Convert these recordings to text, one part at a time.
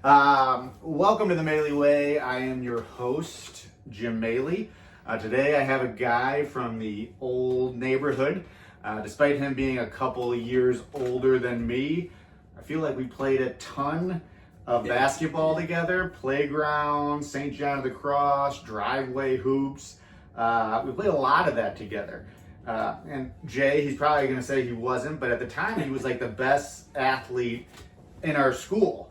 Welcome to the Maley Way. I am your host, Jim Maley. Today I have a guy from the old neighborhood. Despite him being a couple of years older than me, I feel like we played a ton of basketball together. Playground, St. John of the Cross, driveway hoops. We played a lot of that together. And Jay, he's probably going to say he wasn't, but at the time he was like the best athlete in our school,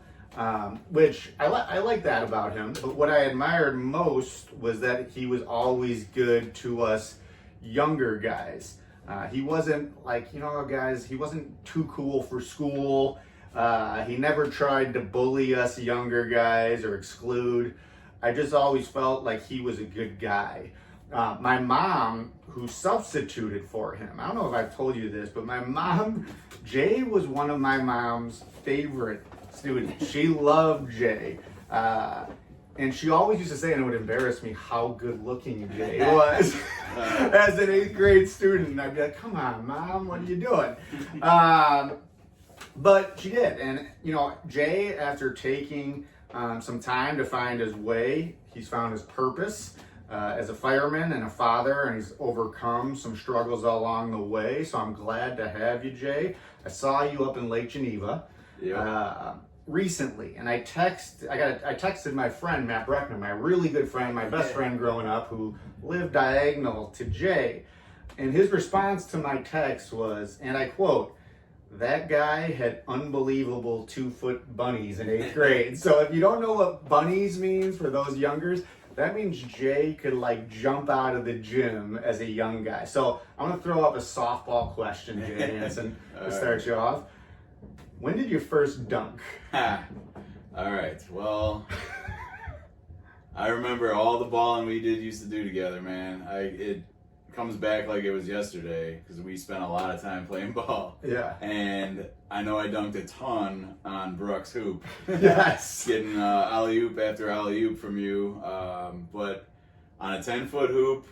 which I like that about him. But what I admired most was that he was always good to us younger guys. He wasn't like, guys, he wasn't too cool for school. He never tried to bully us younger guys or exclude. I just always felt like he was a good guy. My mom, who substituted for him, I don't know if I've told you this, but my mom, Jay was one of my mom's favorite students. She loved Jay. And she always used to say, and it would embarrass me, how good looking Jay was as an 8th grade student. And I'd be like, come on, Mom, what are you doing? But she did. And, Jay, after taking some time to find his way, he's found his purpose as a fireman and a father, and he's overcome some struggles along the way. So I'm glad to have you, Jay. I saw you up in Lake Geneva recently, and I texted my friend Matt Breckner, my really good friend, my best friend growing up, who lived diagonal to Jay, and his response to my text was, and I quote, "That guy had unbelievable 2-foot bunnies in 8th grade." So if you don't know what bunnies means for those youngers, that means Jay could jump out of the gym as a young guy. So I'm gonna throw up a softball question, Jay Hanson, to start you off. When did you first dunk? All right, well, I remember all the balling we used to do together, man. It comes back like it was yesterday because we spent a lot of time playing ball. Yeah. And I know I dunked a ton on Brooks' hoop. Yes. Getting alley-oop after alley-oop from you. But on a 10-foot hoop,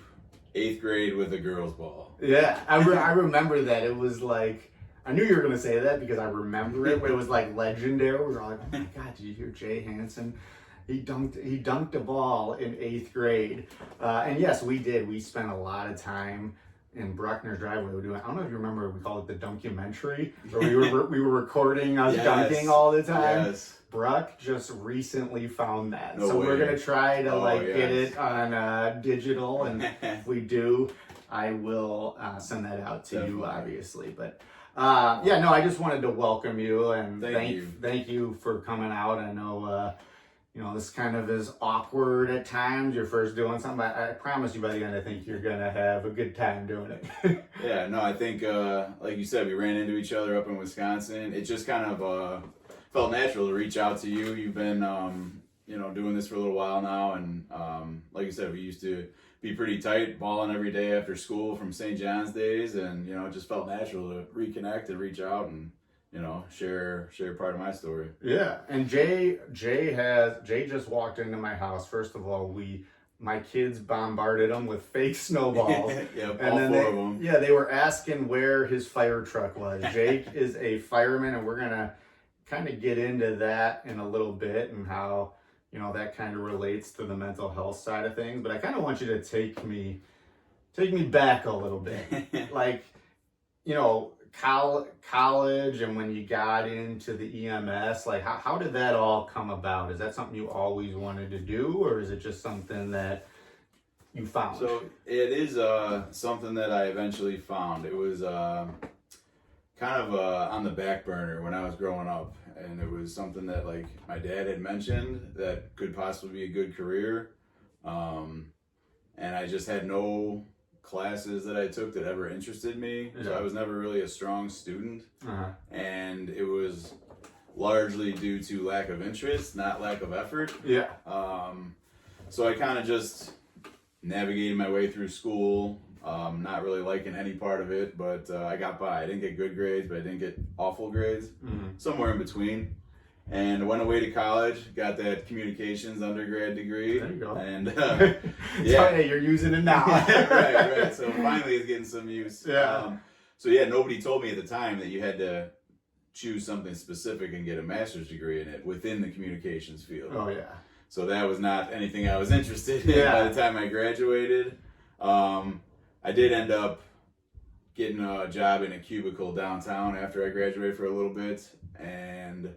8th grade with a girls' ball. Yeah, I remember that. It was like, I knew you were going to say that because I remember it. It was like legendary. We were all like, oh my God, did you hear Jay Hanson? He dunked a ball in 8th grade. And yes, we did. We spent a lot of time in Bruckner's driveway. I don't know if you remember, we called it the Dunkumentary, where we were recording us dunking all the time. Yes. Bruck just recently found that. No so way. We're going to try to get yes. it on digital. And if we do, I will send that out to you, obviously. But I just wanted to welcome you and thank you for coming out. I know, this kind of is awkward at times. You're first doing something, but I promise you by the end, I think you're going to have a good time doing it. Yeah, no, I think, like you said, we ran into each other up in Wisconsin. It just kind of felt natural to reach out to you. You've been, doing this for a little while now. And like you said, we used to be pretty tight, balling every day after school from St. John's days. And, it just felt natural to reconnect and reach out and, share part of my story. Yeah, and Jay just walked into my house. First of all, my kids bombarded him with fake snowballs. Yep, and all then 4 of them. Yeah, they were asking where his fire truck was. Jake is a fireman, and we're gonna kind of get into that in a little bit and how that kind of relates to the mental health side of things. But I kind of want you to take me back a little bit, college and when you got into the EMS, how did that all come about? Is that something you always wanted to do, or is it just something that you found? So it is something that I eventually found. It was kind of on the back burner when I was growing up, and it was something that my dad had mentioned that could possibly be a good career, and I just had no classes that I took that ever interested me. So I was never really a strong student. And it was largely due to lack of interest, not lack of effort. Yeah. So I kind of just navigated my way through school, not really liking any part of it, but I got by. I didn't get good grades, but I didn't get awful grades, somewhere in between. And I went away to college, got that communications undergrad degree. There you go. And hey, you're using it now. right. So finally it's getting some use. Yeah. So nobody told me at the time that you had to choose something specific and get a master's degree in it within the communications field. Oh yeah. So that was not anything I was interested in by the time I graduated. I did end up getting a job in a cubicle downtown after I graduated for a little bit, and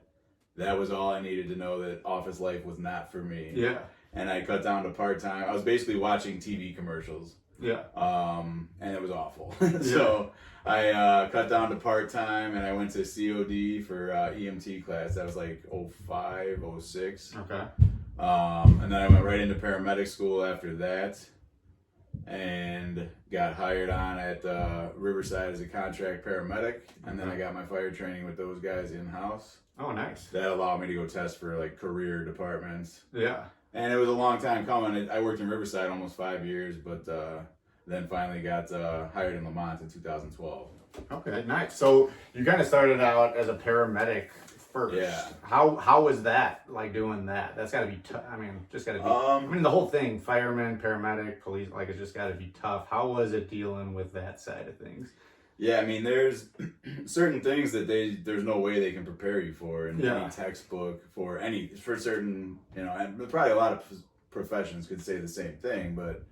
that was all I needed to know, that office life was not for me. Yeah. And I cut down to part-time. I was basically watching TV commercials. Yeah. And it was awful. So I cut down to part-time, and I went to COD for EMT class. That was like 05, 06. Okay. And then I went right into paramedic school after that, and got hired on at Riverside as a contract paramedic. And then I got my fire training with those guys in-house. Oh, nice. That allowed me to go test for like career departments. Yeah. And it was a long time coming. I worked in Riverside almost 5 years, but then finally got hired in Lamont in 2012. Okay, nice. So you kind of started out as a paramedic first. Yeah. How was that, like doing that? That's got to be tough. I mean, just got to be. I mean, the whole thing, fireman, paramedic, police, like it's just got to be tough. How was it dealing with that side of things? Yeah, I mean, there's certain things that there's no way they can prepare you for in any textbook for certain, you know, and probably a lot of professions could say the same thing, but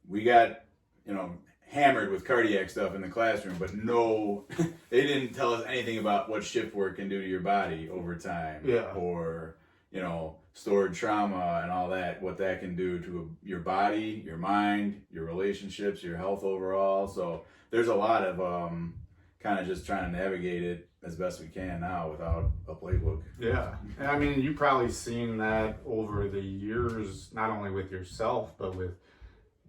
we got, you know, hammered with cardiac stuff in the classroom, but no, they didn't tell us anything about what shift work can do to your body over time, or, you know, stored trauma and all that, what that can do to your body, your mind, your relationships, your health overall. So there's a lot of kind of just trying to navigate it as best we can now without a playbook. Yeah. And I mean, you've probably seen that over the years, not only with yourself, but with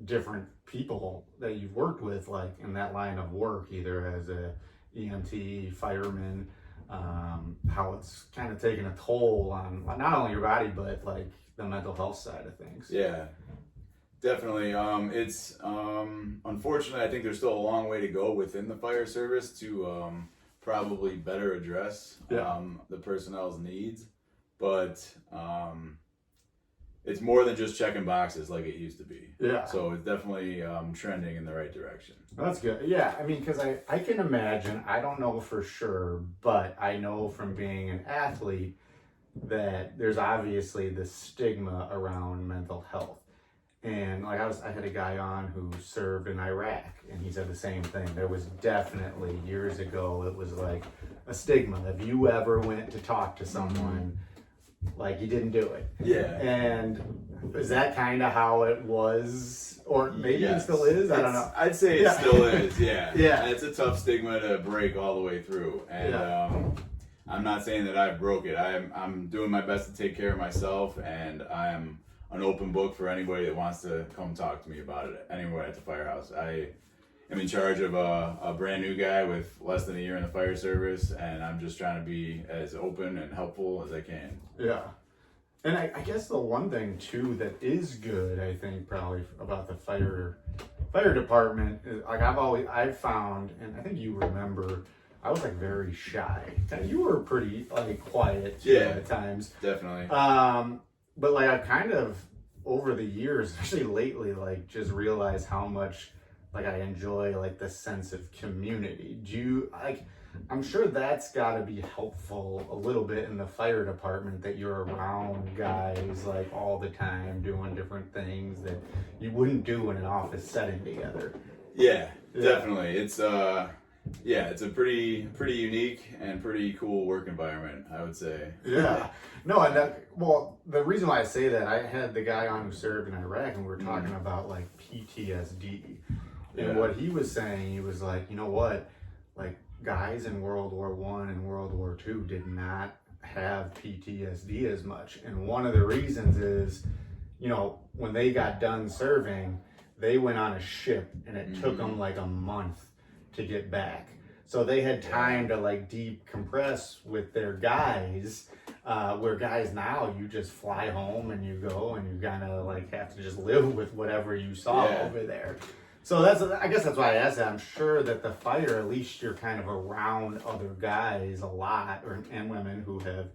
different people that you've worked with, like in that line of work, either as a EMT, fireman, how it's kind of taken a toll on not only your body, but like the mental health side of things. Yeah, definitely. It's unfortunately, I think there's still a long way to go within the fire service to probably better address the personnel's needs, but it's more than just checking boxes like it used to be. Yeah. So it's definitely trending in the right direction. That's good. Yeah, I mean, because I can imagine, I don't know for sure, but I know from being an athlete that there's obviously the stigma around mental health. And like I had a guy on who served in Iraq, and he said the same thing. There was definitely years ago, it was like a stigma. If you ever went to talk to someone, like you didn't do it. Yeah. And is that kind of how it was, or maybe it still is? I don't know. I'd say it still is. Yeah. Yeah. It's a tough stigma to break all the way through, and I'm not saying that I broke it. I'm doing my best to take care of myself, and I'm an open book for anybody that wants to come talk to me about it anywhere at the firehouse. I am in charge of a brand new guy with less than a year in the fire service, and I'm just trying to be as open and helpful as I can. Yeah. And I guess the one thing too that is good, I think, probably about the fire department is like I've found, and I think you remember, I was like very shy. You were pretty like quiet at times. Definitely. But like I've kind of over the years, especially lately, like just realized how much like I enjoy like the sense of community. Do you like? I'm sure that's got to be helpful a little bit in the fire department, that you're around guys like all the time doing different things that you wouldn't do in an office setting together. Yeah. Definitely. It's it's a pretty unique and pretty cool work environment, I would say. Yeah. No, and well, the reason why I say that, I had the guy on who served in Iraq, and we were talking about like PTSD. And what he was saying, he was like, you know what, like guys in World War I and World War II did not have PTSD as much. And one of the reasons is, you know, when they got done serving, they went on a ship, and it took them like a month to get back. So they had time to like decompress with their guys, where guys now, you just fly home and you go and you kind of like have to just live with whatever you saw over there. So I guess that's why I asked that. I'm sure that the fire, at least you're kind of around other guys a lot, and women who have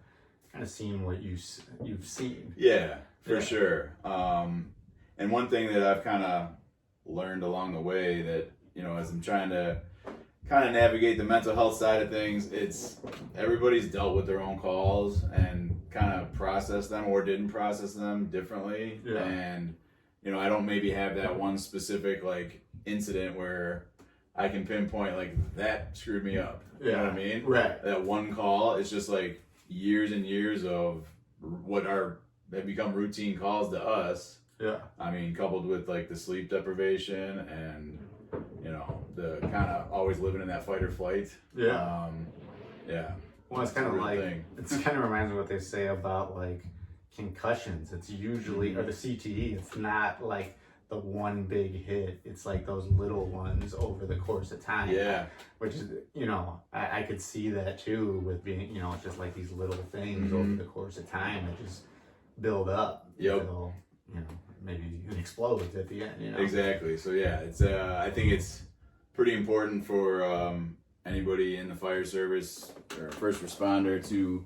kind of seen what you've seen. Yeah, for sure. And one thing that I've kind of learned along the way, that, you know, as I'm trying to kind of navigate the mental health side of things. It's everybody's dealt with their own calls and kind of process them or didn't process them differently. Yeah. And I don't maybe have that one specific like incident where I can pinpoint like that screwed me up. You know what I mean? Right. That one call, it's just like years and years of what have become routine calls to us. Yeah. I mean, coupled with like the sleep deprivation and the kind of always living in that fight or flight. Yeah. Yeah. Well, it's kind of like it kind of reminds me of what they say about like concussions. It's usually or the CTE. It's not like the one big hit. It's like those little ones over the course of time. Yeah. Which is I could see that too with being it's just like these little things over the course of time that just build up. Yep. Until, maybe it explodes at the end. Exactly. So yeah, it's I think it's pretty important for anybody in the fire service or first responder to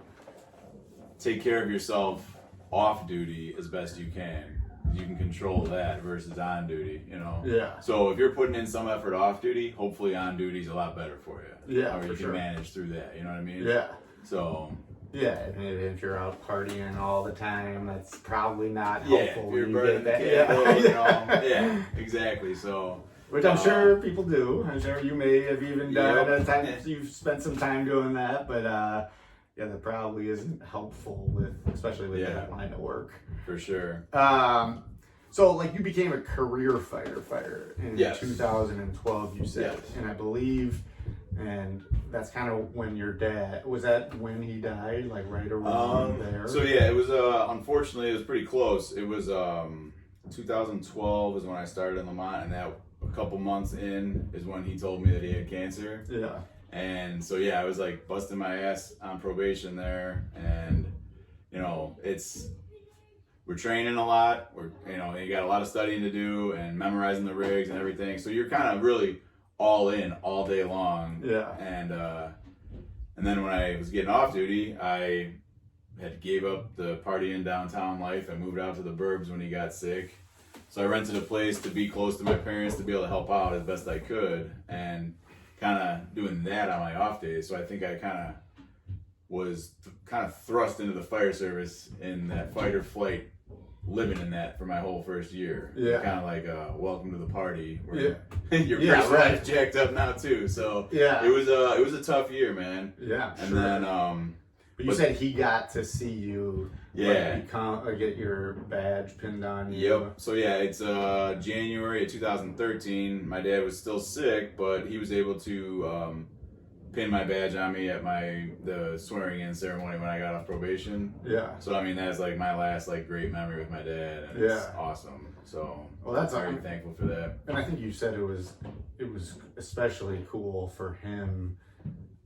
take care of yourself off duty as best you can. You can control that versus on duty, Yeah. So if you're putting in some effort off duty, hopefully on duty is a lot better for you. Yeah, or you for can sure. manage through that. You know what I mean? Yeah. So. Yeah, and if you're out partying all the time, that's probably not Yeah, helpful. if you're when you burning get the that. candle, yeah, exactly. So. Which I'm sure people do. I'm sure you may have even done Yep. at times. You've spent some time doing that, but that probably isn't helpful especially with that line of work. For sure. So like you became a career firefighter in Yes. 2012, you said, Yes. and I believe, and that's kind of when your dad was that when he died, like right around there. So yeah, it was unfortunately it was pretty close. It was 2012 is when I started in Lamont, and that a couple months in is when he told me that he had cancer. Yeah. And so yeah, I was like busting my ass on probation there, and we're training a lot. You got a lot of studying to do and memorizing the rigs and everything. So you're kind of really all in all day long. Yeah. And then when I was getting off duty, I had gave up the partying downtown life and moved out to the burbs when he got sick. So I rented a place to be close to my parents to be able to help out as best I could, and kind of doing that on my off days. So I think I kind of was thrust into the fire service in that fight or flight, living in that for my whole first year. Yeah. Kind of like welcome to the party. Yeah. Your personal life's jacked up now too. So yeah, it was a tough year, man. Yeah. And sure. then but you said he got to see you. Yeah. Get your badge pinned on you. Yep. So yeah, it's January of 2013. My dad was still sick, but he was able to pin my badge on me at the swearing-in ceremony when I got off probation. Yeah. So I mean, that's like my last great memory with my dad, and it's awesome. So that's very thankful for that. And I think you said it was especially cool for him.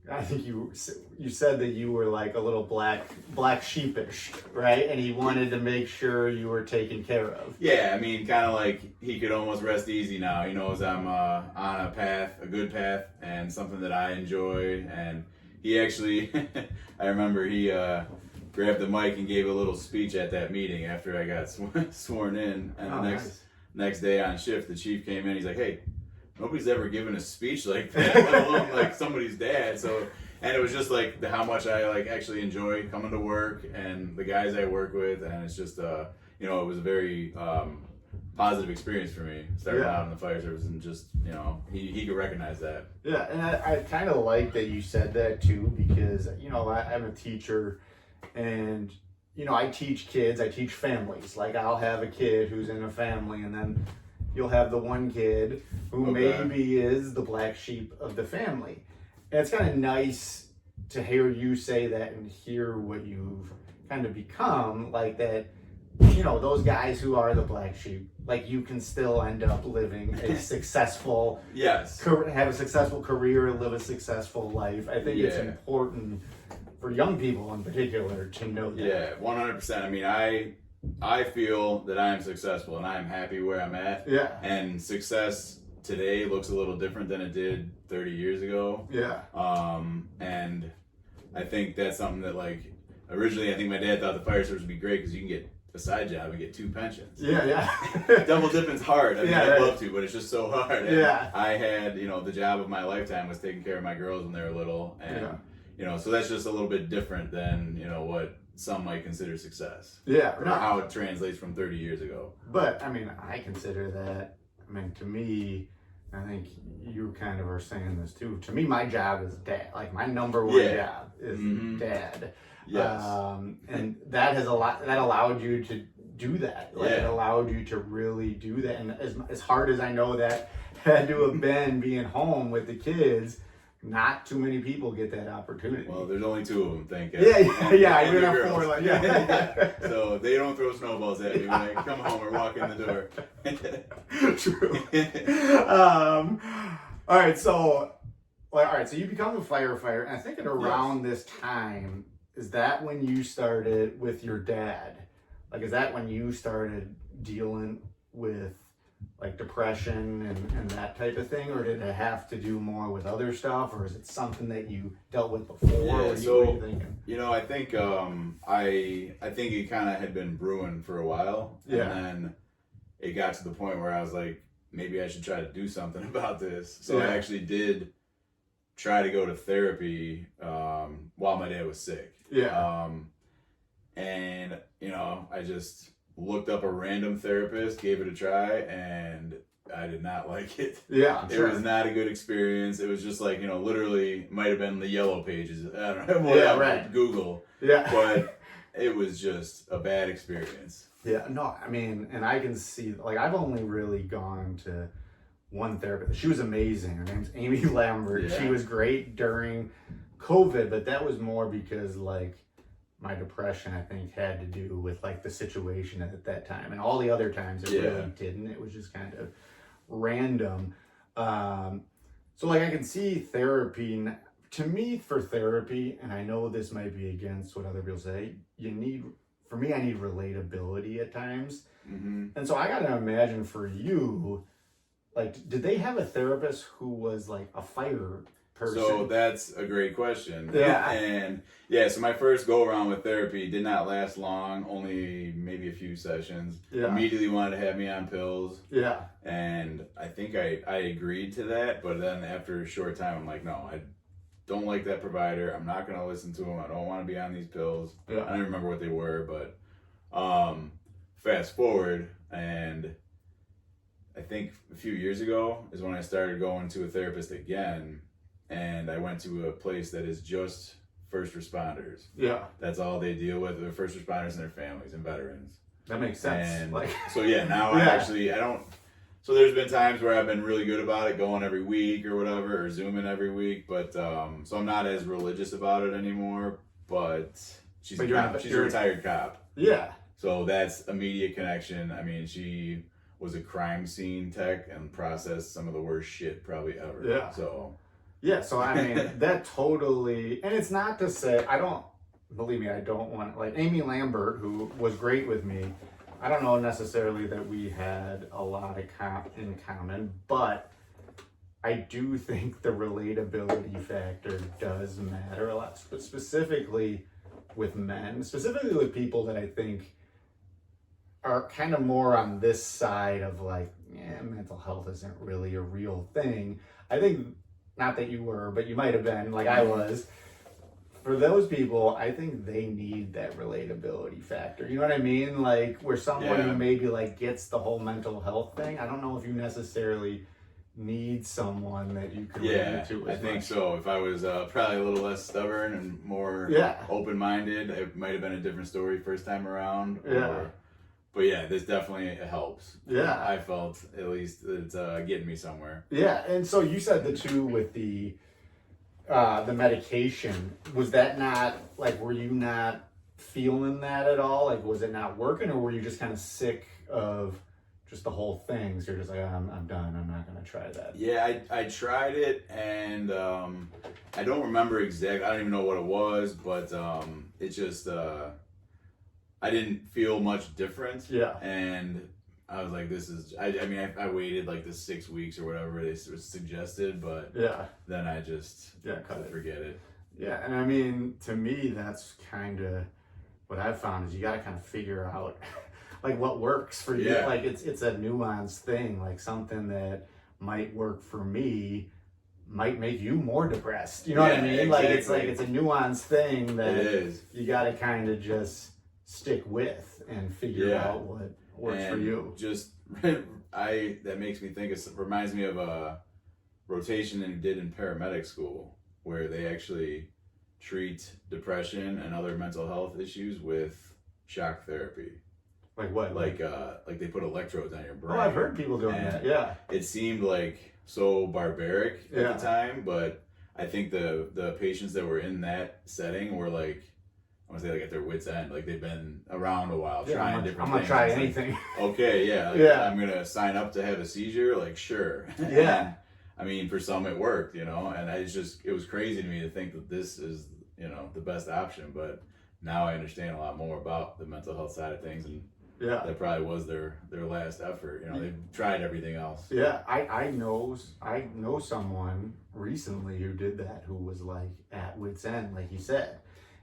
I think you said that you were like a little black sheepish, right? And he wanted to make sure you were taken care of. Yeah, I mean, kind of like he could almost rest easy now. He knows I'm on a good path, and something that I enjoy. And he actually, I remember he grabbed the mic and gave a little speech at that meeting after I got sworn in. And the next day on shift, the chief came in. He's like, "Hey, nobody's ever given a speech like that, let alone like somebody's dad." So, and it was just like how much I actually enjoy coming to work and the guys I work with, and it's just it was a very positive experience for me starting out in the fire service, and just he could recognize that. Yeah, and I kind of like that you said that too, because I'm a teacher, and I teach kids, I teach families. Like I'll have a kid who's in a family, and then you'll have the one kid who maybe is the black sheep of the family. And it's kind of nice to hear you say that and hear what you've kind of become, like that, those guys who are the black sheep, like you can still end up living a successful, have a successful career, live a successful life. I think it's important for young people in particular to know that. Yeah, 100%. I mean, I feel that I am successful and I am happy where I'm at. Yeah. And success today looks a little different than it did 30 years ago. Yeah. And I think that's something that originally I think my dad thought the fire service would be great because you can get a side job and get 2 pensions. Yeah. Double dipping's hard. I mean, I'd love to, but it's just so hard. And Yeah. I had, the job of my lifetime was taking care of my girls when they were little. And, so that's just a little bit different than, what some might consider success. Yeah. Or how it translates from 30 years ago. But, I mean, I consider that, to me, I think you kind of are saying this too. To me, my job is dad. Like, my number one job is dad. Yes. And that allowed you to do that. Like, it allowed you to really do that. And as hard as I know that had to have been being home with the kids, not too many people get that opportunity. Well, there's only 2 of them, thank God. Yeah. I even have 4. Like, So they don't throw snowballs at me when I come home or walk in the door. True. All right. So you become a firefighter, and I think at around this time, is that when you started with your dad? Like, is that when you started dealing with like depression and that type of thing, or did it have to do more with other stuff, or is it something that you dealt with before? Yeah, what are you thinking? I think I think it kind of had been brewing for a while, and then it got to the point where I was like, maybe I should try to do something about this. So I actually did try to go to therapy while my dad was sick. And I just looked up a random therapist, gave it a try, and I did not like it. It was not a good experience. It was just like, literally might have been the yellow pages. I don't know. Whatever, Google. But it was just a bad experience. No, I mean, and I can see, like, I've only really gone to one therapist. She was amazing. Her name's Amy Lambert. She was great during COVID, but that was more because, like, my depression, I think, had to do with like the situation at that time, and all the other times it really didn't. It was just kind of random. So like I can see therapy. To me, for therapy, and I know this might be against what other people say, I need relatability at times. And so I gotta imagine for you, like, did they have a therapist who was like a fire person? So that's a great question. And so my first go around with therapy did not last long, only maybe a few sessions. Immediately wanted to have me on pills. And I think I agreed to that, but then after a short time, I'm like, no, I don't like that provider. I'm not going to listen to him. I don't want to be on these pills. I don't remember what they were, but fast forward, and I think a few years ago is when I started going to a therapist again. And I went to a place that is just first responders. That's all they deal with. They're first responders and their families and veterans. That makes sense. And like, so now I don't. So there's been times where I've been really good about it, going every week or whatever, or Zooming every week. But so I'm not as religious about it anymore. But she's a cop. She's a retired cop. So that's immediate connection. I mean, she was a crime scene tech and processed some of the worst shit probably ever. So I mean, that totally, and it's not to say, I don't want, like, Amy Lambert, who was great with me, I don't know necessarily that we had a lot in common, but I do think the relatability factor does matter a lot, but specifically with men, specifically with people that I think are kind of more on this side of like, mental health isn't really a real thing. I think, not that you were, but you might have been, like I was. For those people, I think they need that relatability factor. You know what I mean? Like, where someone who maybe like gets the whole mental health thing, I don't know if you necessarily need someone that you can relate to as I think much. so. If I was probably a little less stubborn and more open-minded, it might have been a different story first time around. But this definitely helps. I felt at least it's getting me somewhere. And so you said the two with the medication. Was that not, like, were you not feeling that at all? Like, was it not working, or were you just kind of sick of just the whole thing? So you're just like, I'm done. I'm not going to try that. I tried it, and I don't remember exactly. I don't even know what it was, but it just... I didn't feel much different. And I was like, this is, I mean, I waited like the 6 weeks or whatever they suggested, but then I just cut it. Forget it. And I mean, to me, that's kind of what I've found is you got to kind of figure out like what works for you. Yeah. Like it's a nuanced thing. Like something that might work for me might make you more depressed. You know what I mean? Like it's a nuanced thing that It is. you got to kind of just stick with and figure out what works for you. Just that makes me think. It reminds me of a rotation that we did in paramedic school, where they actually treat depression and other mental health issues with shock therapy. Like what? Like they put electrodes on your brain. Oh, I've heard people doing that. Yeah. It seemed like so barbaric at the time, but I think the patients that were in that setting were like, I want to say like at their wits' end. Like they've been around a while, trying different things. I'm gonna try anything. Like, okay, yeah, I'm gonna sign up to have a seizure. Like, sure. Yeah. I mean, for some it worked, you know, and it was crazy to me to think that this is, you know, the best option. But now I understand a lot more about the mental health side of things, and that probably was their last effort. You know, they've tried everything else. Yeah, I know someone recently who did that, who was like at wit's end, like you said.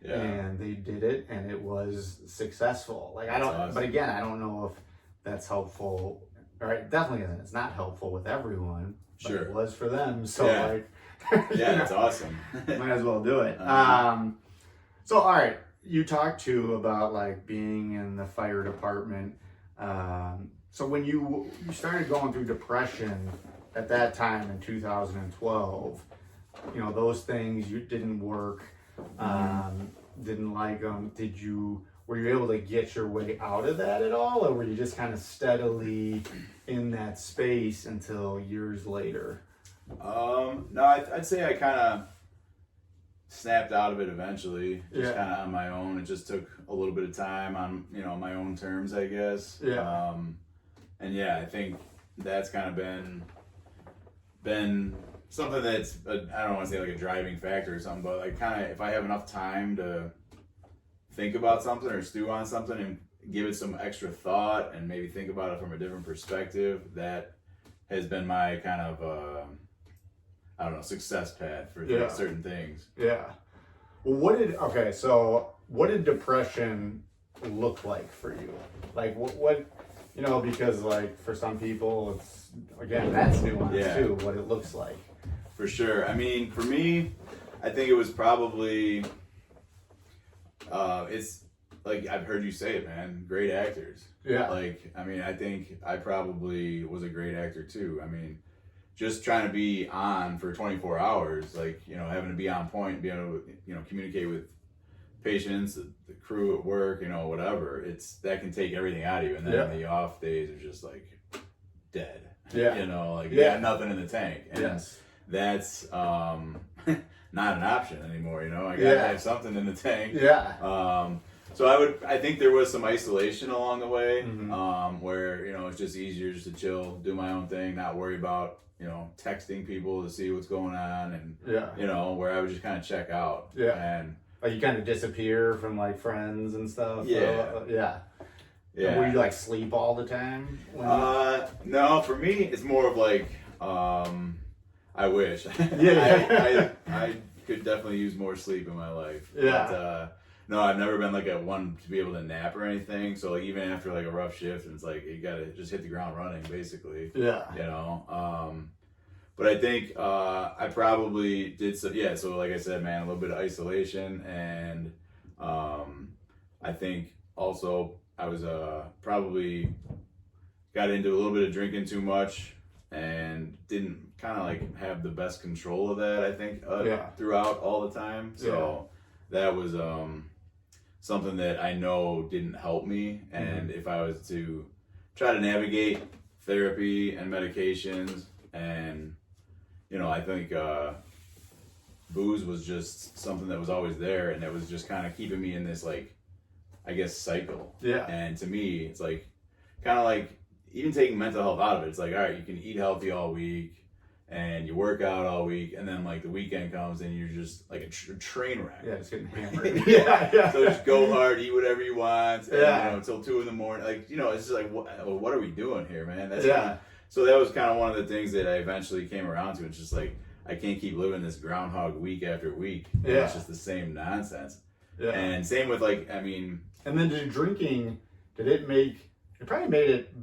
Yeah. And they did it, and it was successful. Like awesome. But again, I don't know if that's helpful. Or it definitely isn't. It's not helpful with everyone. But it was for them. So like, it's awesome. Might as well do it. So all right, you talked too about like being in the fire department. So when you started going through depression at that time in 2012, you know, those things didn't work. Didn't like them. Were you able to get your way out of that at all, or were you just kind of steadily in that space until years later? No, I'd say I kind of snapped out of it eventually, just kind of on my own. It just took a little bit of time on, you know, my own terms, I guess. And I think that's kind of been something that's, I don't want to say like a driving factor or something, but like kind of if I have enough time to think about something or stew on something and give it some extra thought and maybe think about it from a different perspective, that has been my kind of, I don't know, success path for certain things. Yeah. Well, what did depression look like for you? Like what you know, because like for some people it's, again, that's nuanced too, what it looks like. For sure. I mean, for me, I think it was probably, it's like, I've heard you say it, man, great actors. Yeah. Like, I mean, I think I probably was a great actor too. I mean, just trying to be on for 24 hours, like, you know, having to be on point, be able to, you know, communicate with patients, the crew at work, you know, whatever. That can take everything out of you. And then the off days are just like dead. Yeah. You know, like you got nothing in the tank. And that's not an option anymore, you know. I gotta have something in the tank. So I think there was some isolation along the way, where, you know, it's just easier just to chill, do my own thing, not worry about, you know, texting people to see what's going on, and you know, where I would just kind of check out. And like you kind of disappear from like friends and stuff. Yeah. Were you like sleep all the time? No, for me it's more of like, I wish. I could definitely use more sleep in my life. But, no, I've never been like one to be able to nap or anything. So like even after like a rough shift, it's like you gotta just hit the ground running, basically. Yeah. You know. But I think I probably did so. Yeah. So like I said, man, a little bit of isolation, and I think also I was probably got into a little bit of drinking too much, and didn't kind of like have the best control of that, I think, throughout all the time. So that was something that I know didn't help me. And if I was to try to navigate therapy and medications, and, you know, I think booze was just something that was always there, and that was just kind of keeping me in this, like, I guess, cycle. Yeah. And to me, it's like, kind of like, even taking mental health out of it, it's like, all right, you can eat healthy all week, and you work out all week, and then like the weekend comes and you're just like a train wreck. Yeah, just getting hammered. So just go hard, eat whatever you want, and, you know, until 2 a.m. Like, you know, it's just like, what are we doing here, man? That's kinda, so that was kind of one of the things that I eventually came around to. It's just like, I can't keep living this groundhog week after week. It's just the same nonsense. Yeah. And same with like, I mean, and then did drinking, it probably made it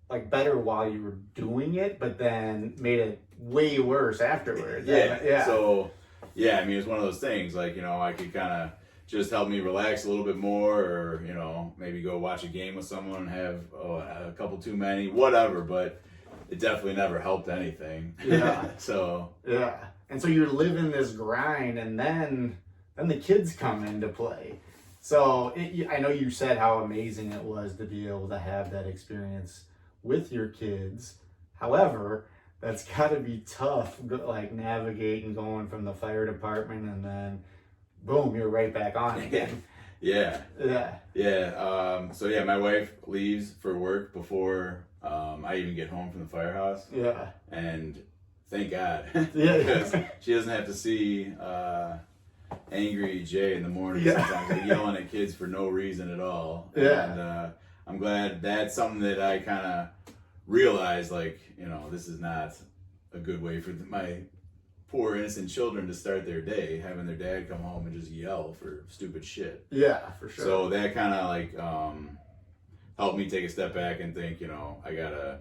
like better while you were doing it, but then made it way worse afterwards. Yeah. So, yeah, I mean, it's one of those things, like, I could kind of just help me relax a little bit more, or, maybe go watch a game with someone and have a couple too many, whatever, but it definitely never helped anything. Yeah. So. Yeah. And so you're living this grind, and then the kids come into play. So I know you said how amazing it was to be able to have that experience with your kids. However, that's got to be tough, like navigating going from the fire department and then boom, you're right back on again. Yeah. So yeah, my wife leaves for work before I even get home from the firehouse. Yeah. And thank God. Yeah. Because she doesn't have to see angry Jay in the morning sometimes, like yelling at kids for no reason at all. Yeah. And I'm glad that's something that I kind of realized, like, this is not a good way for my poor innocent children to start their day, having their dad come home and just yell for stupid shit. Yeah, for sure. So that kind of like helped me take a step back and think, I gotta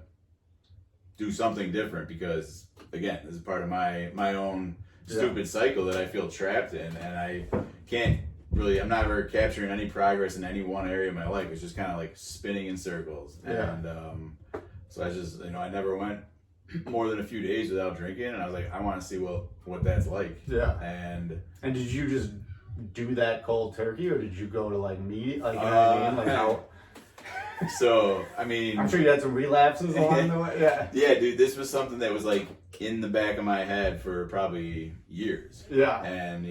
do something different, because again, this is part of my own stupid cycle that I feel trapped in, and I can't really, I'm not ever capturing any progress in any one area of my life. It's just kind of like spinning in circles. Yeah. And so I just, I never went more than a few days without drinking, and I was like, I want to see what that's like. Yeah. And did you just do that cold turkey, or did you go to like meet, like, you know what I mean? Like how? So, I mean, I'm sure you had some relapses along the way. Yeah. Yeah, dude, this was something that was like in the back of my head for probably years. Yeah. And,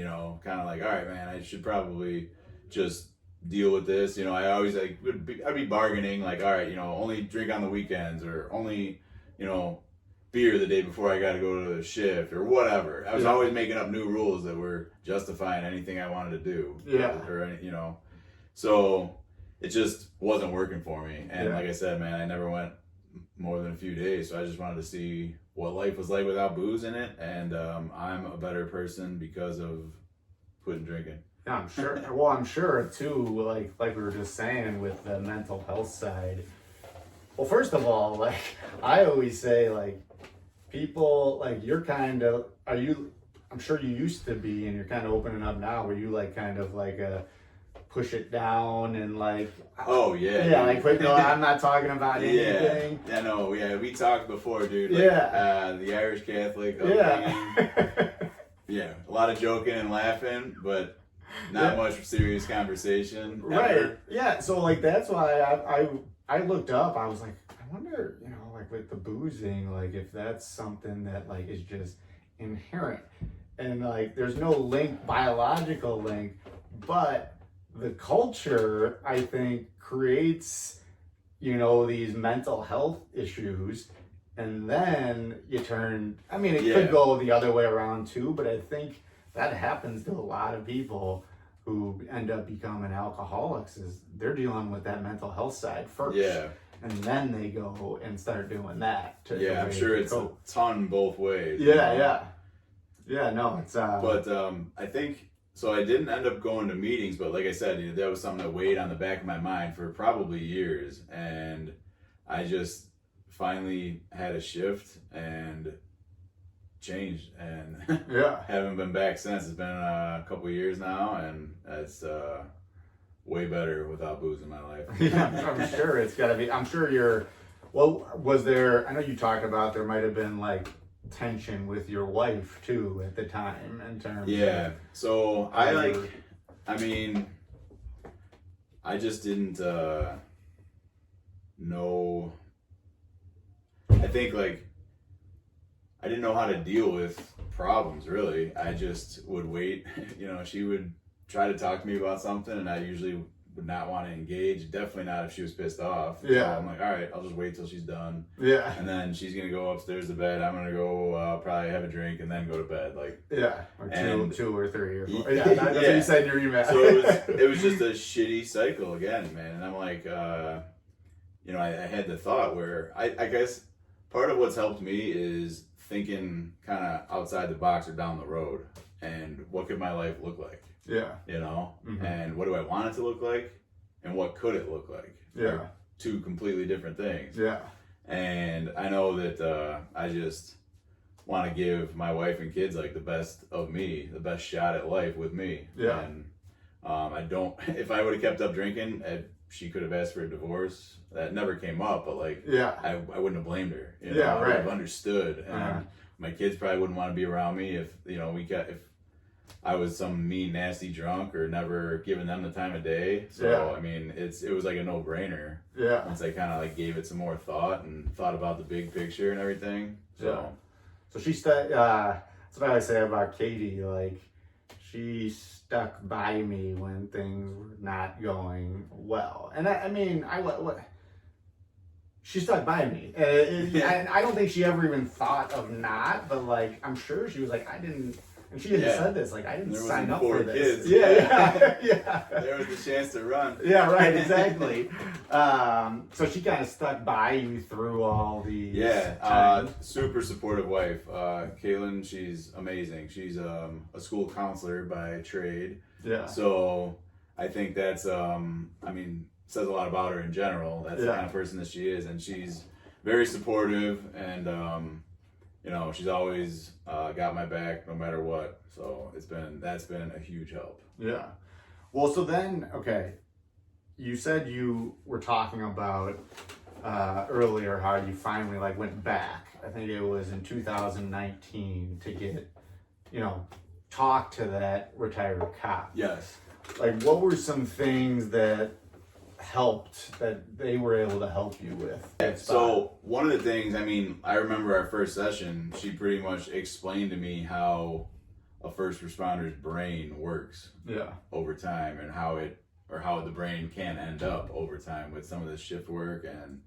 kind of like, all right, man, I should probably just deal with this. I always like, I'd be bargaining, like, all right, only drink on the weekends, or only, beer the day before I got to go to the shift, or whatever. I was always making up new rules that were justifying anything I wanted to do. Yeah. Or any, so it just wasn't working for me. And like I said, man, I never went more than a few days. So I just wanted to see what life was like without booze in it. And I'm a better person because of quitting drinking. Yeah, I'm sure. Well, I'm sure too, like we were just saying with the mental health side. Well, first of all, like I always say, like people, like you're kind of, I'm sure you used to be, and you're kind of opening up now, where you like kind of like push it down and like. Oh yeah. Yeah, like quick. No, I'm not talking about anything. Yeah, no, yeah, we talked before, dude. Like, the Irish Catholic. Yeah, a lot of joking and laughing, but not much serious conversation. Right. Ever. Yeah. So like that's why I looked up. I was like, I wonder, like with the boozing, like if that's something that like is just inherent, and like there's no biological link, but the culture, I think, creates, these mental health issues, and then you turn, I mean, it could go the other way around too, but I think that happens to a lot of people who end up becoming alcoholics, is they're dealing with that mental health side first. Yeah. And then they go and start doing that. I'm sure it's a ton both ways. Yeah, no, it's... But I think, so I didn't end up going to meetings, but like I said, that was something that weighed on the back of my mind for probably years. And I just finally had a shift and changed, and haven't been back since. It's been a couple of years now, and it's way better without booze in my life. I'm sure it's got to be. I'm sure was there, I know you talked about there might have been like tension with your wife too at the time in terms of... So I just didn't know, I think like I didn't know how to deal with problems, really. I just would wait. She would try to talk to me about something, and I usually would not want to engage. Definitely not if she was pissed off. Yeah. So I'm like, all right, I'll just wait till she's done. Yeah. And then she's going to go upstairs to bed. I'm going to go probably have a drink and then go to bed. Like. Yeah. Or two or three or four. That's what you said in your email. So it was just a shitty cycle again, man. And I'm like, I had the thought where I guess part of what's helped me is thinking kind of outside the box or down the road, and what could my life look like? Yeah. You know, Mm-hmm. and what do I want it to look like, and what could it look like? Yeah. They're two completely different things. Yeah. And I know that I just want to give my wife and kids like the best of me, the best shot at life with me. Yeah. And I don't. If I would have kept up drinking, she could have asked for a divorce. That never came up, but like, Yeah. I wouldn't have blamed her. You know? Yeah, I would right. have understood, and my kids probably wouldn't want to be around me if if I was some mean, nasty drunk or never giving them the time of day. So Yeah. I mean, it was like a no brainer. Yeah. Once I kind of like gave it some more thought and thought about the big picture and everything. So So she stuck. That's what I say about Katie. Like, she stuck by me when things were not going well, and I mean, what she stuck by me. And I don't think she ever even thought of not, but like, I'm sure she was like, I didn't. And she had said this, like, I didn't sign up for this. Kids. Yeah. There was the chance to run. Yeah, right, exactly. So she kind of stuck by you through all these. Yeah, super supportive wife. Kaylin, she's amazing. She's a school counselor by trade. Yeah. So I think that's, says a lot about her in general. That's the kind of person that she is. And she's very supportive, and she's always got my back no matter what. So that's been a huge help. Yeah. Well, so then, okay, you said you were talking about earlier how you finally like went back. I think it was in 2019 to get, talk to that retired cop. Yes. Like, what were some things that helped, that they were able to help you with? So one of the things, I remember our first session, she pretty much explained to me how a first responder's brain works over time, and how the brain can end up over time with some of this shift work. And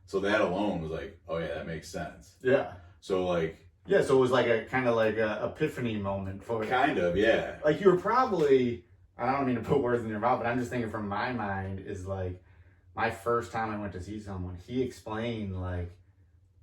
so that alone was like, oh yeah, that makes sense. Yeah. So like, yeah, so it was like a kind of like a epiphany moment for you. Kind of, yeah. Like, you were probably, I don't mean to put words in your mouth, but I'm just thinking from my mind is like, my first time I went to see someone, he explained like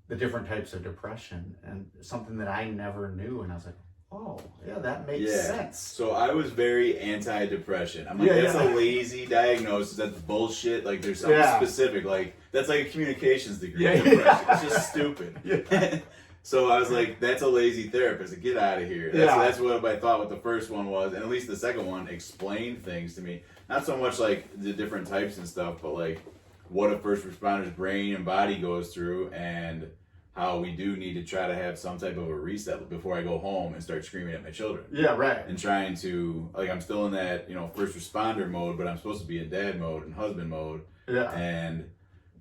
the different types of depression, and something that I never knew. And I was like, oh, yeah, that makes sense. So I was very anti-depression. I'm like, that's a lazy diagnosis. That's bullshit. Like, there's something specific. Like, that's like a communications degree. Depression. It's just stupid. So I was like, that's a lazy therapist. Get out of here. That's what I thought what the first one was. And at least the second one explained things to me. Not so much like the different types and stuff, but like what a first responder's brain and body goes through, and how we do need to try to have some type of a reset before I go home and start screaming at my children. Yeah, right. And trying to, like, I'm still in that, first responder mode, but I'm supposed to be in dad mode and husband mode. Yeah. And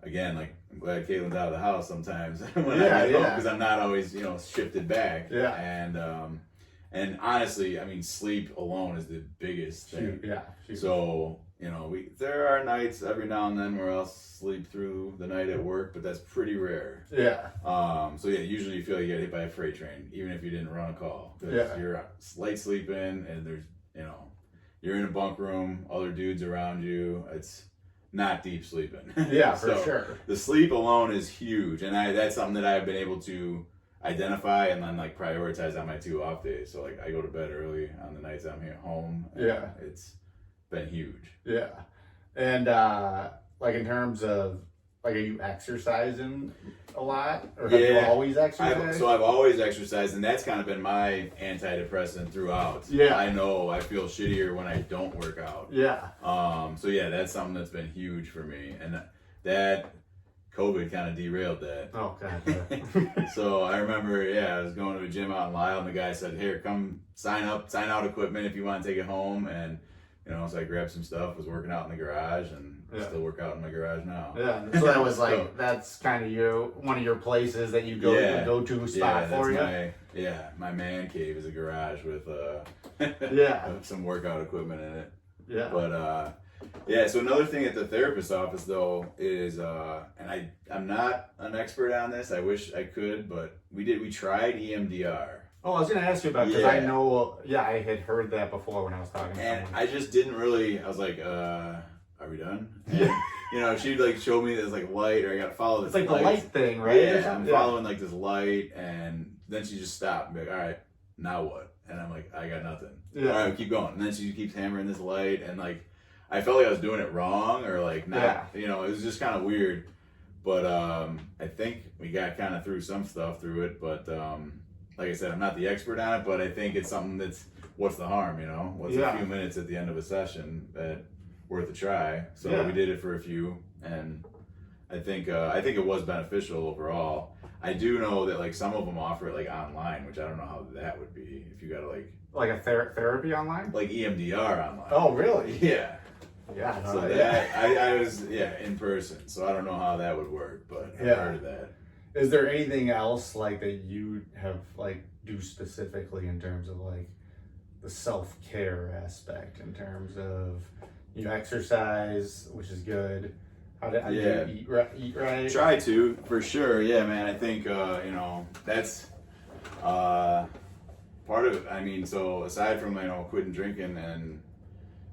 again, like, I'm glad Caitlin's out of the house sometimes when I get home, because I'm not always, shifted back. Yeah. And honestly, sleep alone is the biggest thing. So, there are nights every now and then where I'll sleep through the night at work, but that's pretty rare. Yeah. Usually you feel like you get hit by a freight train, even if you didn't run a call. Because you're light sleeping, and there's, you're in a bunk room, other dudes around you. It's not deep sleeping. Yeah, for sure. The sleep alone is huge, and that's something that I've been able to identify and then like prioritize on my 2 off days. So like I go to bed early on the nights I'm here at home. It's been huge. Yeah. And like in terms of like, are you exercising a lot, or have you always exercised? I've always exercised, and that's kind of been my antidepressant throughout. Yeah. I know I feel shittier when I don't work out. Yeah. That's something that's been huge for me, and that COVID kind of derailed that. Oh, God. So I remember, I was going to a gym out in Lisle, and the guy said, here, come sign out equipment if you want to take it home. And, so I grabbed some stuff, was working out in the garage, and still work out in my garage now. Yeah. So that was like, that's kind of one of your places that you go-to spot for you? My man cave is a garage with some workout equipment in it. Yeah. But, so another thing at the therapist's office, though, is, and I'm not an expert on this. I wish I could, but we tried EMDR. Oh, I was going to ask you about, because I know, I had heard that before when I was talking to someone. And I just didn't really, I was like, are we done? And, she'd like show me this like light, or I got to follow this light. It's like the light thing, right? Yeah, I'm following like this light, and then she just stopped and be like, all right, now what? And I'm like, I got nothing. Yeah. All right, keep going. And then she keeps hammering this light, and like, I felt like I was doing it wrong or like not, you know, it was just kind of weird. But I think we got kind of through some stuff through it. But like I said, I'm not the expert on it, but I think it's something that's, what's the harm, you know? What's a few minutes at the end of a session that worth a try? So we did it for a few, and I think it was beneficial overall. I do know that like some of them offer it like online, which I don't know how that would be if you got to like a therapy online, like EMDR online. Oh, really? Yeah. Yeah. So that I was in person, so I don't know how that would work, but I've heard of that. Is there anything else like that you have like do specifically in terms of like the self-care aspect, in terms of, you know, exercise, which is good? How do you eat right? Try to, for sure. Yeah, man. I think you know, that's part of it. I mean, so aside from, you know, quitting drinking and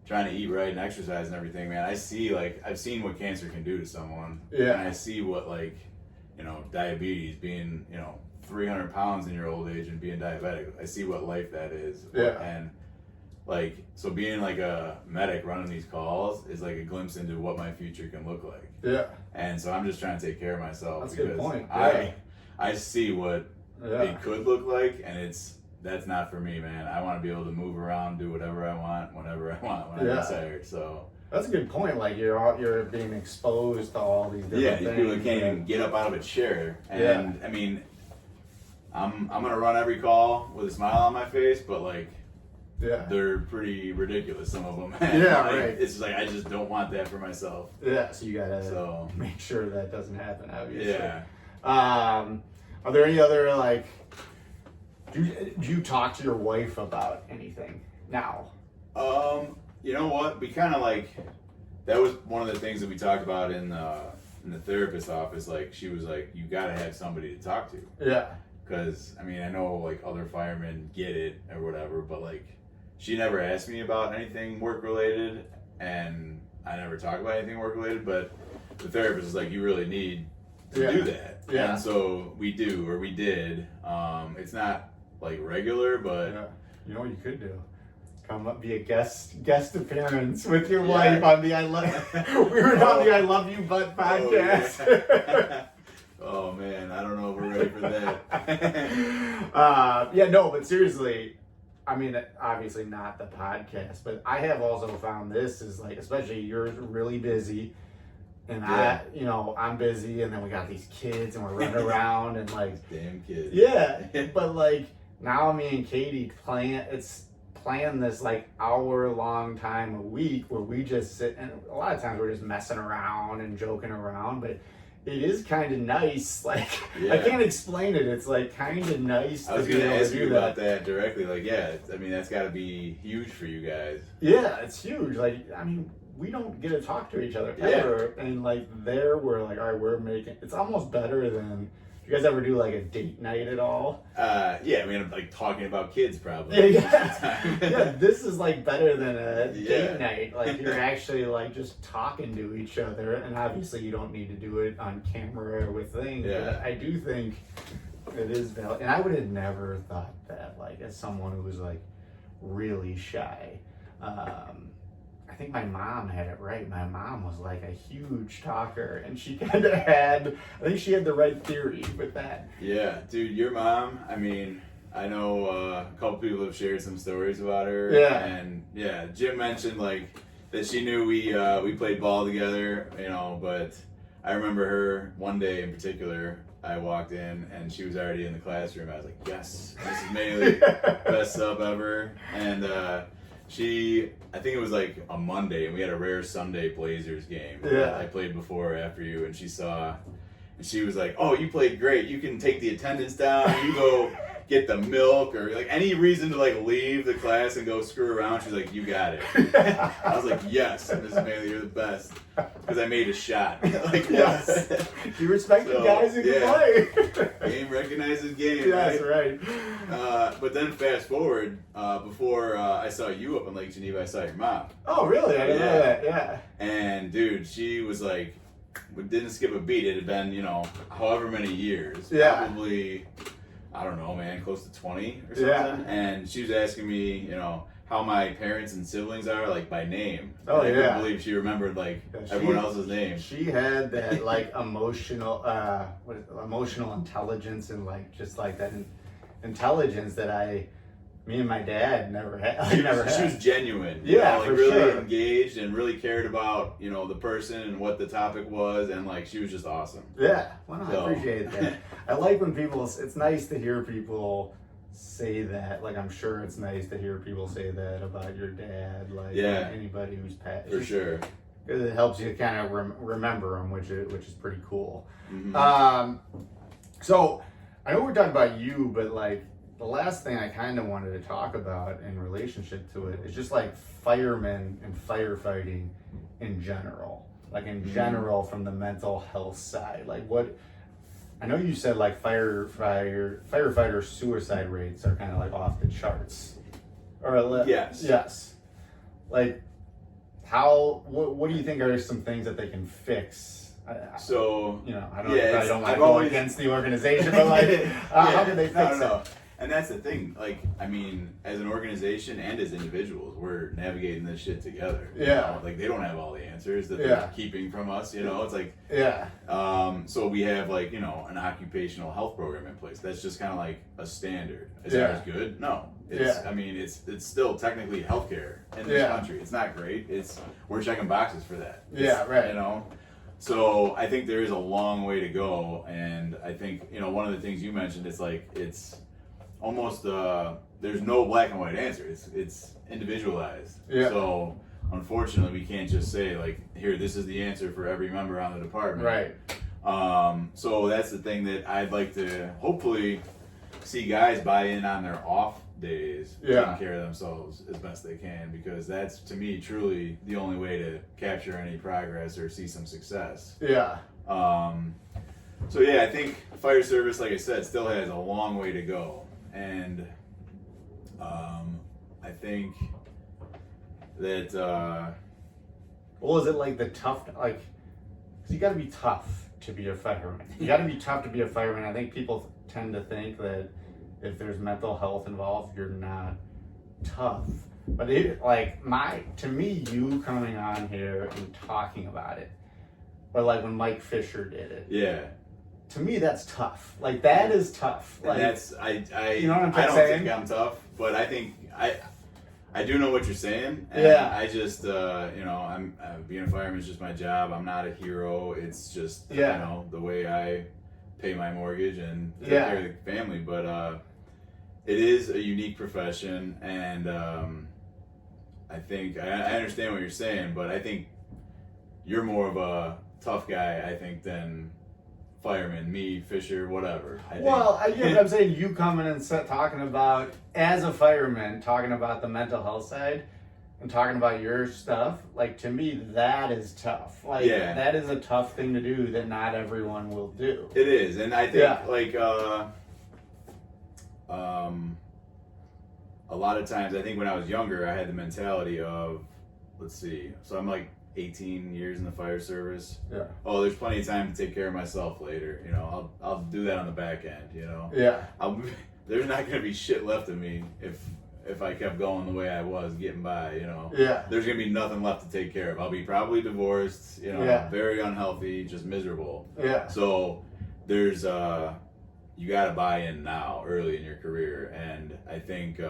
trying to eat right and exercise and everything, man, I see, like, I've seen what cancer can do to someone. Yeah. And I see what, like, you know, diabetes, being, you know, 300 pounds in your old age and being diabetic. I see what life that is. Yeah. And like, so being like a medic running these calls is like a glimpse into what my future can look like. Yeah. And so I'm just trying to take care of myself. That's a because good point. I see what it could look like, and that's not for me, man. I want to be able to move around, do whatever I want, whenever I want, when I'm tired. So that's a good point. Like you're being exposed to all these different things. People can't even get up out of a chair. And I mean, I'm gonna run every call with a smile on my face, but like, they're pretty ridiculous, some of them. Yeah, like, right. It's just like, I just don't want that for myself. Yeah, so you gotta make sure that doesn't happen, obviously. Yeah. Are there any other, like, do you talk to your wife about anything now? You know what? We kind of like, that was one of the things that we talked about in the therapist's office. Like, she was like, you gotta have somebody to talk to. Yeah. Because, I mean, I know like other firemen get it or whatever, but like, she never asked me about anything work related, and I never talk about anything work related, but the therapist is like, you really need to do that. Yeah. And so we did. It's not like regular, but you know what you could do? Come up, be a guest appearance with your wife on the we were on the I Love You But podcast. Oh man, I don't know if we're ready for that. But seriously, I mean, obviously not the podcast, but I have also found this is like, especially you're really busy, and I'm busy, and then we got these kids, and we're running around, and like damn kids. Yeah, but like now me and Katie plan this like hour-long time a week where we just sit, and a lot of times we're just messing around and joking around, but it is kind of nice. Like, I can't explain it. It's like kind of nice. I was going to ask you about that directly. Like, I mean, that's got to be huge for you guys. Yeah, it's huge. Like, I mean, we don't get to talk to each other ever. And like there, we're like, all right, it's almost better than. You guys ever do like a date night at all? I mean, I'm like talking about kids probably. Yeah, this is like better than a date night. Like you're actually like just talking to each other, and obviously you don't need to do it on camera with things. Yeah. But I do think it is valid, and I would have never thought that, like, as someone who was like really shy. I think my mom had it right. My mom was like a huge talker, and she kind of I think she had the right theory with that. Yeah, dude, your mom, I mean, I know a couple people have shared some stories about her. Yeah. And Jim mentioned like that she knew we played ball together, you know, but I remember her one day in particular, I walked in and she was already in the classroom. I was like, yes, Mrs. Maley, best sub ever. And I think it was like a Monday, and we had a rare Sunday Blazers game. Yeah. I played before or after you, and she was like, oh, you played great. You can take the attendance down. You go get the milk, or like any reason to like leave the class and go screw around. She's like, you got it. I was like, yes, Mrs. Maley, you're the best. Because I made a shot. Like, yes. You respect the guys who can play. Game recognizes game. That's right. But then fast forward, before I saw you up in Lake Geneva, I saw your mom. Oh, really? I didn't know that. Yeah. And dude, she was like, we didn't skip a beat. It had been, however many years. Yeah. Probably I don't know, man, close to 20 or something. Yeah. And she was asking me, you know, how my parents and siblings are, like, by name. Oh, and I yeah. couldn't believe she remembered, like, everyone else's name. She had that, like, emotional intelligence and, like, just, like, that intelligence that me and my dad never had. She was genuine. Yeah, like, for really sure. engaged and really cared about, you know, the person and what the topic was. And, like, she was just awesome. Yeah. Well, no, I appreciate that. I like when it's nice to hear people say that. Like, I'm sure it's nice to hear people say that about your dad, like, anybody who's passed. For sure. It helps you kind of remember them, which is pretty cool. Mm-hmm. So I know we're talking about you, but like the last thing I kind of wanted to talk about in relationship to it is just like firemen and firefighting in general. Like in general, from the mental health side, like what. I know you said like firefighter suicide rates are kind of like off the charts. Or yes. Like what do you think are some things that they can fix? So, you know, I don't want to go against the organization, but like how can they fix it? And that's the thing. Like, I mean, as an organization and as individuals, we're navigating this shit together. Yeah. You know? Like, they don't have all the answers that they're keeping from us, you know? It's like... Yeah. So we have, like, you know, an occupational health program in place. That's just kind of like a standard. Is that as good? No. I mean, it's still technically healthcare in this country. It's not great. We're checking boxes for that. Right. You know? So I think there is a long way to go. And I think, you know, one of the things you mentioned, it's like, it's almost there's no black and white answer. It's individualized. So unfortunately we can't just say like, here, this is the answer for every member on the department. Right. So that's the thing that I'd like to hopefully see guys buy in on their off days, taking care of themselves as best they can, because that's to me truly the only way to capture any progress or see some success. So I think fire service, like I said, still has a long way to go. And I think that is it like the tough, like, cause you got to be tough to be a fireman. You got to be tough to be a fireman. I think people tend to think that if there's mental health involved, you're not tough. But to me, you coming on here and talking about it, or like when Mike Fisher did it. To me, that's tough. Like, that is tough. Like, that's you know what I'm I don't saying? think I'm tough, but I think I do know what you're saying. And I just you know, I'm being a fireman is just my job. I'm not a hero. It's just you know, the way I pay my mortgage and take care of the family. But it is a unique profession, and I think I understand what you're saying, but I think you're more of a tough guy, I think, than fireman, me, Fisher, whatever. I get what I'm saying. You coming and talking about, as a fireman, talking about the mental health side and talking about your stuff, like, to me, that is tough. Like, that is a tough thing to do that not everyone will do. It is, and I think, like, a lot of times, I think when I was younger, I had the mentality of, let's see, so I'm like 18 years in the fire service. Oh, there's plenty of time to take care of myself later. You know, I'll do that on the back end. You know. There's not gonna be shit left of me if I kept going the way I was getting by. You know. There's gonna be nothing left to take care of. I'll be probably divorced. You know, very unhealthy, just miserable. So there's you gotta buy in now, early in your career, and I think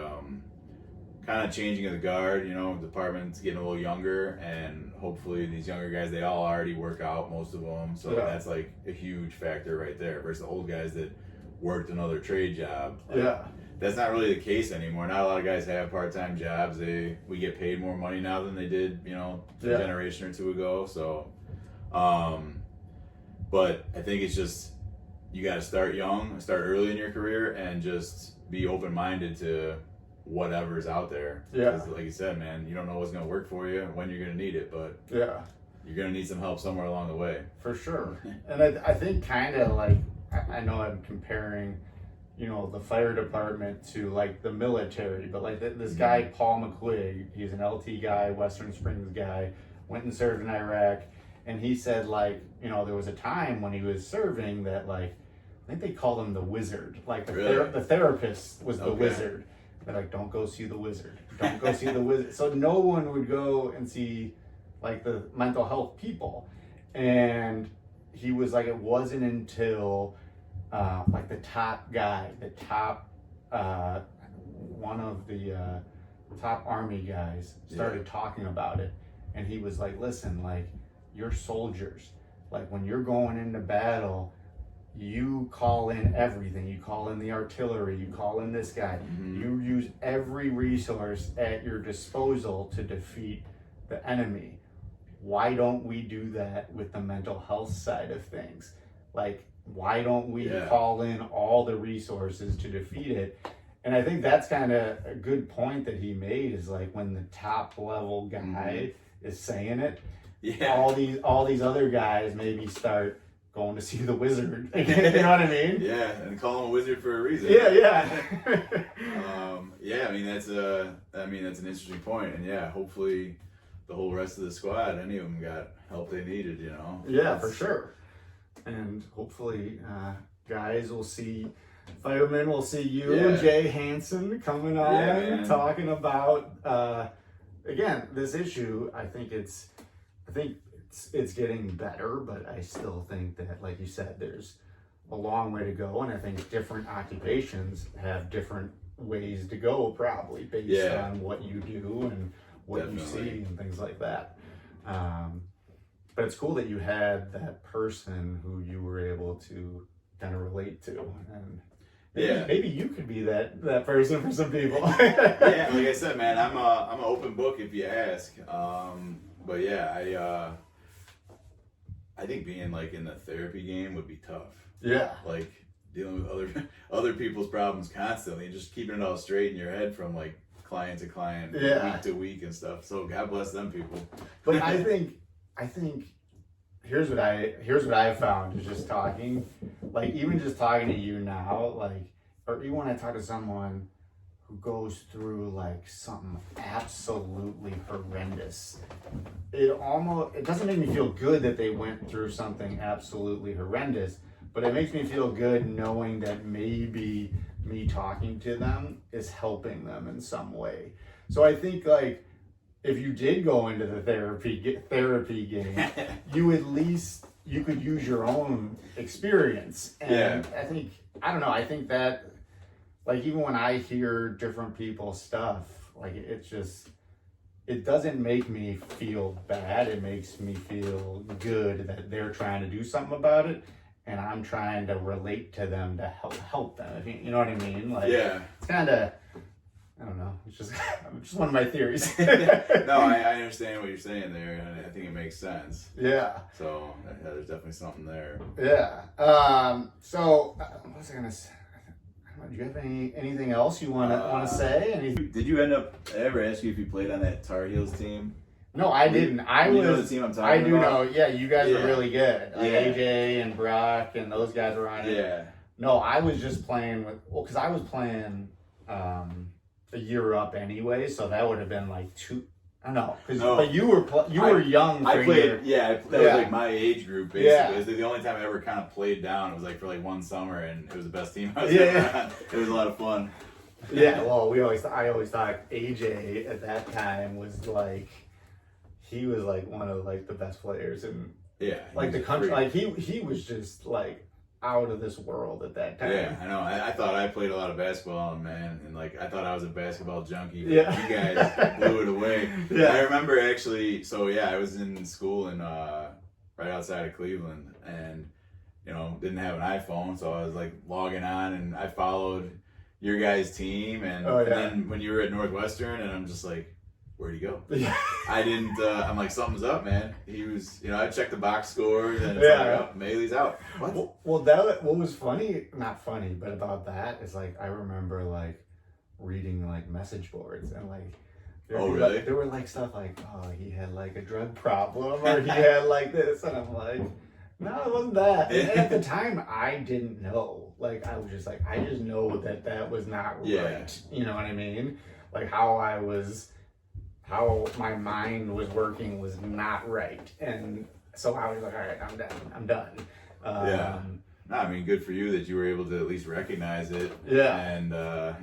kind of changing of the guard, you know, department's getting a little younger, and hopefully these younger guys, they all already work out, most of them, so that's like a huge factor right there, versus the old guys that worked another trade job. That's not really the case anymore. Not a lot of guys have part-time jobs. We get paid more money now than they did, you know, a generation or two ago. So but I think it's just, you got to start young, start early in your career, and just be open-minded to whatever's out there. Because like you said, man, you don't know what's going to work for you, when you're going to need it, but you're going to need some help somewhere along the way. For sure. And I think kind of like, I know I'm comparing, you know, the fire department to like the military, but like this guy, Paul McQuigg, he's an LT guy, Western Springs guy, went and served in Iraq. And he said, like, you know, there was a time when he was serving that, like, think they called him the wizard. Like Really? the therapist was the Okay. wizard. They're like, don't go see the wizard. Don't go see the wizard. So no one would go and see like the mental health people. And he was like, it wasn't until like the top guy, one of the top army guys started talking about it. And he was like, listen, like, you're soldiers. Like, when you're going into battle, you call in everything. You call in the artillery, you call in this guy. You use every resource at your disposal to defeat the enemy. Why don't we do that with the mental health side of things? Like, why don't we call in all the resources to defeat it? And I think that's kind of a good point that he made, is like, when the top level guy is saying it, all these other guys maybe start going to see the wizard. You know what I mean? Yeah, and call him a wizard for a reason. Yeah. Yeah, I mean that's an interesting point, and yeah, hopefully the whole rest of the squad, any of them got help they needed, you know. Yeah, for sure. And hopefully, guys will see, firemen will see you, Jay Hanson, coming on, talking about again this issue. I think it's getting better, but I still think that, like you said, there's a long way to go, and I think different occupations have different ways to go, probably based on what you do and what you see and things like that. But it's cool that you had that person who you were able to kind of relate to, and maybe you could be that person for some people. Yeah, like I said, man, I'm an open book if you ask. But yeah, I think being like in the therapy game would be tough. Yeah. Like dealing with other people's problems constantly, and just keeping it all straight in your head from like client to client, week to week and stuff. So God bless them people. But I think here's what I found is just talking, like even just talking to you now, like, or even when I talk to someone who goes through like something absolutely horrendous, it doesn't make me feel good that they went through something absolutely horrendous, but it makes me feel good knowing that maybe me talking to them is helping them in some way. So I think, like, if you did go into the therapy game, you could use your own experience. And I think that, like, even when I hear different people's stuff, like, it doesn't make me feel bad. It makes me feel good that they're trying to do something about it, and I'm trying to relate to them to help them. If you know what I mean? Like, it's kind of, I don't know. It's just one of my theories. No, I understand what you're saying there, and I think it makes sense. Yeah. So there's definitely something there. Yeah. So what was I gonna say? Do you have anything else you want to say? Did you end up? I ever ask you if you played on that Tar Heels team? No, I didn't. You know the team I'm talking about? I do know. Yeah, you guys were really good. Like Yeah. AJ and Brock and those guys were on it. Yeah. No, I was just playing because I was playing a year up anyway, so that would have been like two. I don't know, but you were young. I played. That was like my age group basically. Yeah. It was the only time I ever kind of played down. It was like for like one summer, and it was the best team I was ever on. It was a lot of fun. Yeah, well, I always thought AJ at that time was like, he was like one of like the best players in like the country. Like he was just like out of this world at that time. Yeah, I know. I thought I played a lot of basketball, and like I thought I was a basketball junkie. But Yeah. you guys blew it away. Yeah. I remember actually. So yeah, I was in school in right outside of Cleveland, and didn't have an iPhone, so I was like logging on, and I followed your guys' team, and then when you were at Northwestern, and I'm just like, where'd he go? Yeah. I didn't. I'm like, something's up, man. He was, I checked the box scores, and it's like, oh, Maley's out. What? Well, what was funny, not funny, but about that is like I remember like reading like message boards and like. Really? There were like stuff like, oh, he had like a drug problem, or he had like this, and I'm like, no, it wasn't that. And at the time, I didn't know. Like, I was just like, I just know that was not right. You know what I mean? Like how my mind was working was not right, and so I was like, all right, I'm done. no, I mean, good for you that you were able to at least recognize it. Yeah. And,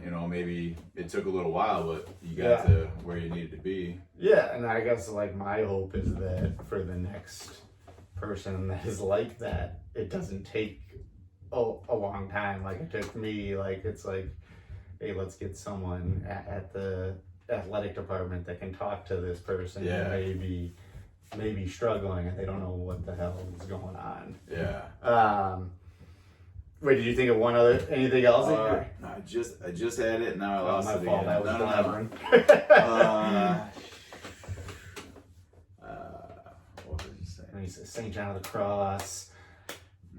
you know, maybe it took a little while, but you got to where you needed to be. Yeah, and I guess like my hope is that for the next person that is like that, it doesn't take a long time like it took me. Like it's like, hey, let's get someone at the athletic department that can talk to this person who maybe struggling and they don't know what the hell is going on. Yeah. Wait, did you think of anything else? No, I just had it and now I lost it fault. again. I was blabbering. What was he saying? And he said St. John of the Cross.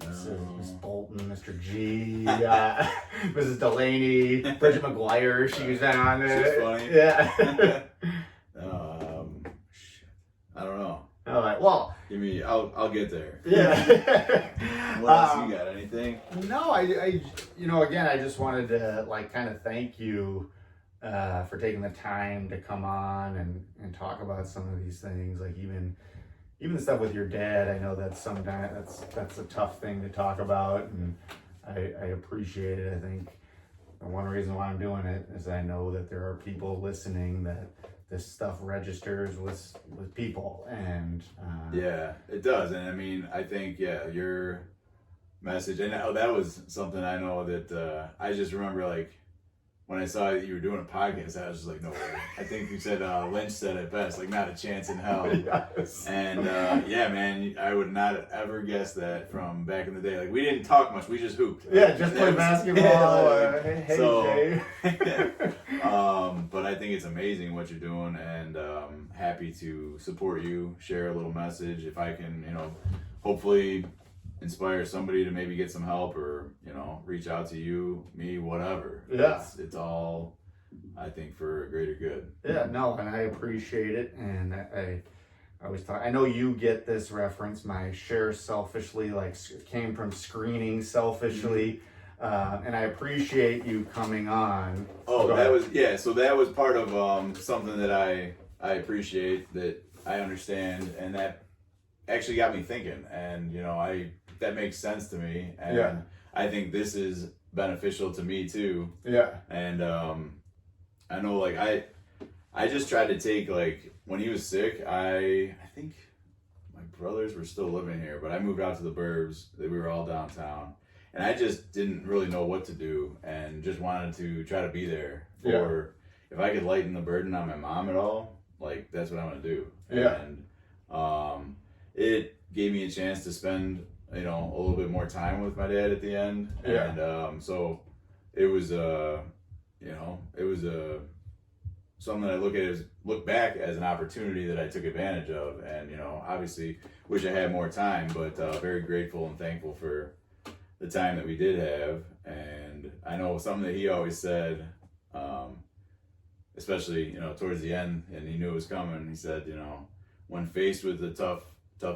No. Miss Bolton, Mr. G, Mrs. Delaney, Bridget McGuire, she was on it. She's funny. Yeah. Shit. I don't know. All right. Well, Give me. I'll get there. Yeah. What else you got? Anything? No, I again, I just wanted to like kind of thank you for taking the time to come on and talk about some of these things, like even the stuff with your dad. I know that's sometimes that's a tough thing to talk about, and I appreciate it. I think one reason why I'm doing it is I know that there are people listening that this stuff registers with people, and Yeah, it does. And I mean, I think your message, and that was something I know that I just remember, like when I saw that you were doing a podcast, I was just like, no way. I think you said Lynch said it best, like not a chance in hell. Yes. And yeah, man, I would not have ever guessed that from back in the day. Like we didn't talk much, we just hooped. Yeah, just play basketball. Hey, Jay. But I think it's amazing what you're doing, and happy to support you, share a little message. If I can, hopefully inspire somebody to maybe get some help, or reach out to you, me, whatever. Yeah, it's all, I think, for a greater good. Yeah, no, and I appreciate it, and I always thought, I know you get this reference, my share selfishly, like came from screening selfishly, and I appreciate you coming on. Oh, so that was part of something that I appreciate, that I understand, and that actually got me thinking, and that makes sense to me, and I think this is beneficial to me too. Yeah. And I know, like I just tried to take, like when he was sick, I think my brothers were still living here, but I moved out to the burbs. We were all downtown, and I just didn't really know what to do, and just wanted to try to be there for if I could lighten the burden on my mom at all. Like that's what I'm gonna do. Yeah. And it gave me a chance to spend a little bit more time with my dad at the end. Yeah. And so it was something that I look back as an opportunity that I took advantage of, and obviously wish I had more time, but very grateful and thankful for the time that we did have. And I know something that he always said, especially towards the end, and he knew it was coming. He said, when faced with a tough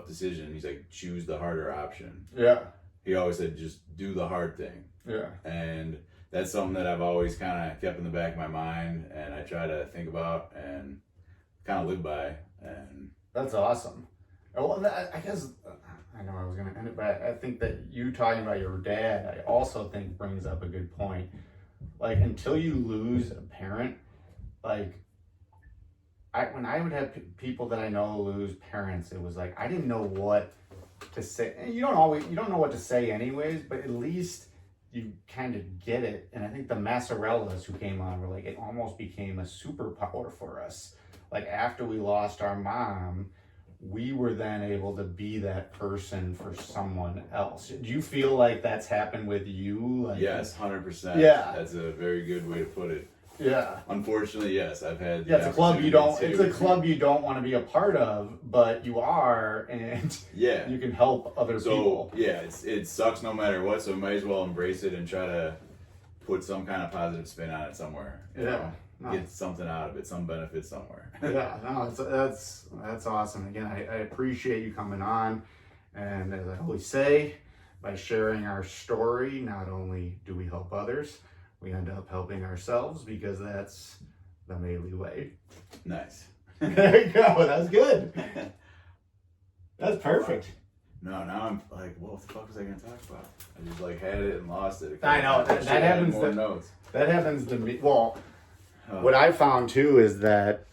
decision, he's like, choose the harder option. Yeah. He always said, just do the hard thing. Yeah. And that's something that I've always kind of kept in the back of my mind, and I try to think about and kind of live by. And that's awesome. Well, I guess I know I was going to end it, but I think that you talking about your dad, I also think brings up a good point. Like, until you lose a parent, like, when I would have people that I know lose parents, it was like I didn't know what to say. And you don't know what to say anyways, but at least you kind of get it. And I think the Massarellas who came on were like, it almost became a superpower for us. Like after we lost our mom, we were then able to be that person for someone else. Do you feel like that's happened with you? Like, yes, 100%. Yeah, that's a very good way to put it. Yeah. Unfortunately, yes, I've had. Yeah, it's a club you don't want to be a part of, but you are, and you can help other people. Yeah, it sucks no matter what, so we might as well embrace it and try to put some kind of positive spin on it somewhere. Get something out of it, some benefit somewhere. Yeah, no, that's awesome. Again, I appreciate you coming on, and as I always say, by sharing our story, not only do we help others, we end up helping ourselves, because that's the Maley way. Nice. There you go. That's good. That's perfect. No, now I'm like, what the fuck was I gonna talk about? I just like had it and lost it. I know, that Shit, I had happens more to- notes. That happens to me. Well, Oh. what I found too is that